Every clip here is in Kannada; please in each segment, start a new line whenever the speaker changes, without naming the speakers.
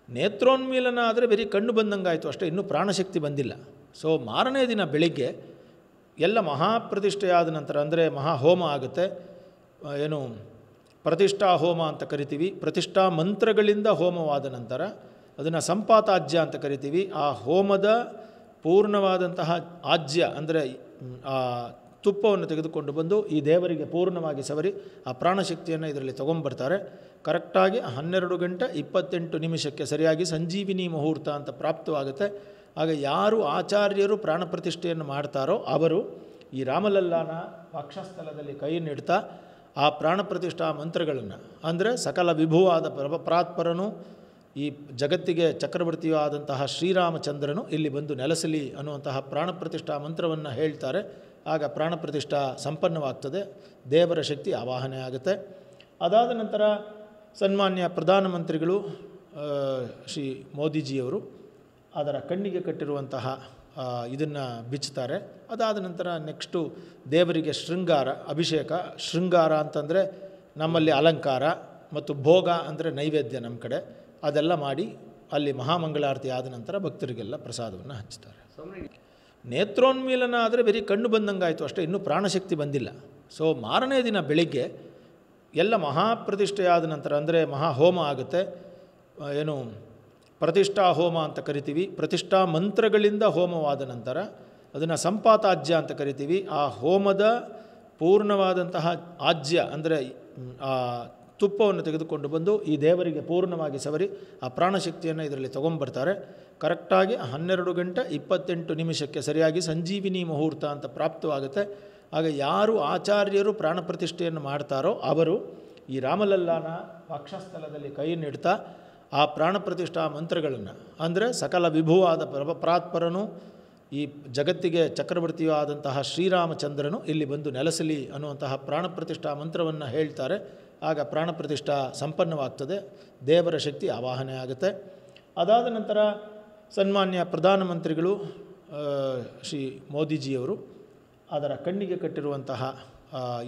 ನೇತ್ರೋನ್ಮೀಲನ ಆದರೆ ಬರೀ ಕಣ್ಣು ಬಂದಂಗಾಯಿತು ಅಷ್ಟೇ, ಇನ್ನೂ ಪ್ರಾಣಶಕ್ತಿ ಬಂದಿಲ್ಲ. ಸೊ ಮಾರನೇ ದಿನ ಬೆಳಿಗ್ಗೆ ಎಲ್ಲ ಮಹಾಪ್ರತಿಷ್ಠೆಯಾದ ನಂತರ, ಅಂದರೆ ಮಹಾಹೋಮ ಆಗುತ್ತೆ. ಏನು ಪ್ರತಿಷ್ಠಾ ಹೋಮ ಅಂತ ಕರಿತೀವಿ. ಪ್ರತಿಷ್ಠಾ ಮಂತ್ರಗಳಿಂದ ಹೋಮವಾದ ನಂತರ ಅದನ್ನು ಸಂಪಾತಾಜ್ಯ ಅಂತ ಕರಿತೀವಿ. ಆ ಹೋಮದ ಪೂರ್ಣವಾದಂತಹ ಆಜ್ಯ ಅಂದರೆ ಆ ತುಪ್ಪವನ್ನು ತೆಗೆದುಕೊಂಡು ಬಂದು ಈ ದೇವರಿಗೆ ಪೂರ್ಣವಾಗಿ ಸವರಿ ಆ ಪ್ರಾಣಶಕ್ತಿಯನ್ನು ಇದರಲ್ಲಿ ತೊಗೊಂಬರ್ತಾರೆ. ಕರೆಕ್ಟಾಗಿ 12:28 ಸರಿಯಾಗಿ ಸಂಜೀವಿನಿ ಮುಹೂರ್ತ ಅಂತ ಪ್ರಾಪ್ತವಾಗುತ್ತೆ. ಆಗ ಯಾರು ಆಚಾರ್ಯರು ಪ್ರಾಣ ಪ್ರತಿಷ್ಠೆಯನ್ನು ಮಾಡ್ತಾರೋ ಅವರು ಈ ರಾಮಲಲ್ಲಾನ ವಕ್ಷಸ್ಥಲದಲ್ಲಿ ಕೈಯನ್ನಿಡ್ತಾ ಆ ಪ್ರಾಣ ಪ್ರತಿಷ್ಠಾ ಮಂತ್ರಗಳನ್ನು, ಅಂದರೆ ಸಕಲ ವಿಭುವಾದ ಪ್ರಾತ್ಪರನು, ಈ ಜಗತ್ತಿಗೆ ಚಕ್ರವರ್ತಿಯೂ ಆದಂತಹ ಶ್ರೀರಾಮಚಂದ್ರನು ಇಲ್ಲಿ ಬಂದು ನೆಲೆಸಲಿ ಅನ್ನುವಂತಹ ಪ್ರಾಣ ಪ್ರತಿಷ್ಠಾ ಮಂತ್ರವನ್ನು ಹೇಳ್ತಾರೆ. ಆಗ ಪ್ರಾಣ ಪ್ರತಿಷ್ಠಾ ಸಂಪನ್ನವಾಗ್ತದೆ, ದೇವರ ಶಕ್ತಿ ಆವಾಹನೆ ಆಗುತ್ತೆ. ಅದಾದ ನಂತರ ಸನ್ಮಾನ್ಯ ಪ್ರಧಾನಮಂತ್ರಿಗಳು ಶ್ರೀ ಮೋದಿಜಿಯವರು ಅದರ ಕಣ್ಣಿಗೆ ಕಟ್ಟಿರುವಂತಹ ಇದನ್ನು ಬಿಚ್ಚುತ್ತಾರೆ. ಅದಾದ ನಂತರ ನೆಕ್ಸ್ಟು ದೇವರಿಗೆ ಶೃಂಗಾರ, ಅಭಿಷೇಕ. ಶೃಂಗಾರ ಅಂತಂದರೆ ನಮ್ಮಲ್ಲಿ ಅಲಂಕಾರ, ಮತ್ತು ಭೋಗ ಅಂದರೆ ನೈವೇದ್ಯ ನಮ್ಮ ಕಡೆ, ಅದೆಲ್ಲ ಮಾಡಿ ಅಲ್ಲಿ ಮಹಾಮಂಗಳಾರತಿ ಆದ ನಂತರ ಭಕ್ತರಿಗೆಲ್ಲ ಪ್ರಸಾದವನ್ನು ಹಂಚ್ತಾರೆ. ನೇತ್ರೋನ್ಮೀಲನ ಆದರೆ ಬರೀ ಕಣ್ಣು ಬಂದಂಗಾಯಿತು ಅಷ್ಟೇ, ಇನ್ನೂ ಪ್ರಾಣಶಕ್ತಿ ಬಂದಿಲ್ಲ. ಸೊ ಮಾರನೇ ದಿನ ಬೆಳಿಗ್ಗೆ ಎಲ್ಲ ಮಹಾಪ್ರತಿಷ್ಠೆಯಾದ ನಂತರ, ಅಂದರೆ ಮಹಾಹೋಮ ಆಗುತ್ತೆ. ಏನು ಪ್ರತಿಷ್ಠಾ ಹೋಮ ಅಂತ ಕರಿತೀವಿ. ಪ್ರತಿಷ್ಠಾ ಮಂತ್ರಗಳಿಂದ ಹೋಮವಾದ ನಂತರ ಅದನ್ನು ಸಂಪಾತಾಜ್ಯ ಅಂತ ಕರಿತೀವಿ. ಆ ಹೋಮದ ಪೂರ್ಣವಾದಂತಹ ಆಜ್ಯ ಅಂದರೆ ಆ ತುಪ್ಪವನ್ನು ತೆಗೆದುಕೊಂಡು ಬಂದು ಈ ದೇವರಿಗೆ ಪೂರ್ಣವಾಗಿ ಸವರಿ ಆ ಪ್ರಾಣಶಕ್ತಿಯನ್ನು ಇದರಲ್ಲಿ ತೊಗೊಂಬರ್ತಾರೆ. ಕರೆಕ್ಟಾಗಿ 12:28 ಸರಿಯಾಗಿ ಸಂಜೀವಿನಿ ಮುಹೂರ್ತ ಅಂತ ಪ್ರಾಪ್ತವಾಗುತ್ತೆ. ಆಗ ಯಾರು ಆಚಾರ್ಯರು ಪ್ರಾಣ ಪ್ರತಿಷ್ಠೆಯನ್ನು ಮಾಡ್ತಾರೋ ಅವರು ಈ ರಾಮಲಲ್ಲಾನ ವಕ್ಷಸ್ಥಲದಲ್ಲಿ ಕೈಯನ್ನಿಡ್ತಾ ಆ ಪ್ರಾಣ ಪ್ರತಿಷ್ಠಾ ಮಂತ್ರಗಳನ್ನು, ಅಂದರೆ ಸಕಲ ವಿಭುವಾದ ಪ್ರಾತ್ಪರನು, ಈ ಜಗತ್ತಿಗೆ ಚಕ್ರವರ್ತಿಯೂ ಆದಂತಹ ಶ್ರೀರಾಮಚಂದ್ರನು ಇಲ್ಲಿ ಬಂದು ನೆಲೆಸಲಿ ಅನ್ನುವಂತಹ ಪ್ರಾಣ ಪ್ರತಿಷ್ಠಾ ಮಂತ್ರವನ್ನು ಹೇಳ್ತಾರೆ. ಆಗ ಪ್ರಾಣ ಪ್ರತಿಷ್ಠಾ ಸಂಪನ್ನವಾಗ್ತದೆ, ದೇವರ ಶಕ್ತಿ ಆವಾಹನೆ ಆಗುತ್ತೆ. ಅದಾದ ನಂತರ ಸನ್ಮಾನ್ಯ ಪ್ರಧಾನಮಂತ್ರಿಗಳು ಶ್ರೀ ಮೋದಿಜಿಯವರು ಅದರ ಕಣ್ಣಿಗೆ ಕಟ್ಟಿರುವಂತಹ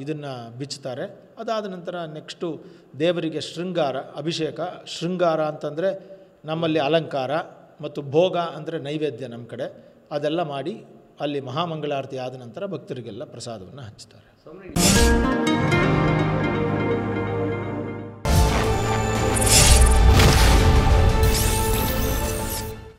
ಇದನ್ನು ಬಿಚ್ಚುತ್ತಾರೆ. ಅದಾದ ನಂತರ ನೆಕ್ಸ್ಟು ದೇವರಿಗೆ ಶೃಂಗಾರ, ಅಭಿಷೇಕ. ಶೃಂಗಾರ ಅಂತಂದರೆ ನಮ್ಮಲ್ಲಿ ಅಲಂಕಾರ, ಮತ್ತು ಭೋಗ ಅಂದರೆ ನೈವೇದ್ಯ ನಮ್ಮ ಕಡೆ, ಅದೆಲ್ಲ ಮಾಡಿ ಅಲ್ಲಿ ಮಹಾಮಂಗಳಾರತಿ ಆದ ನಂತರ ಭಕ್ತರಿಗೆಲ್ಲ ಪ್ರಸಾದವನ್ನು ಹಂಚ್ತಾರೆ.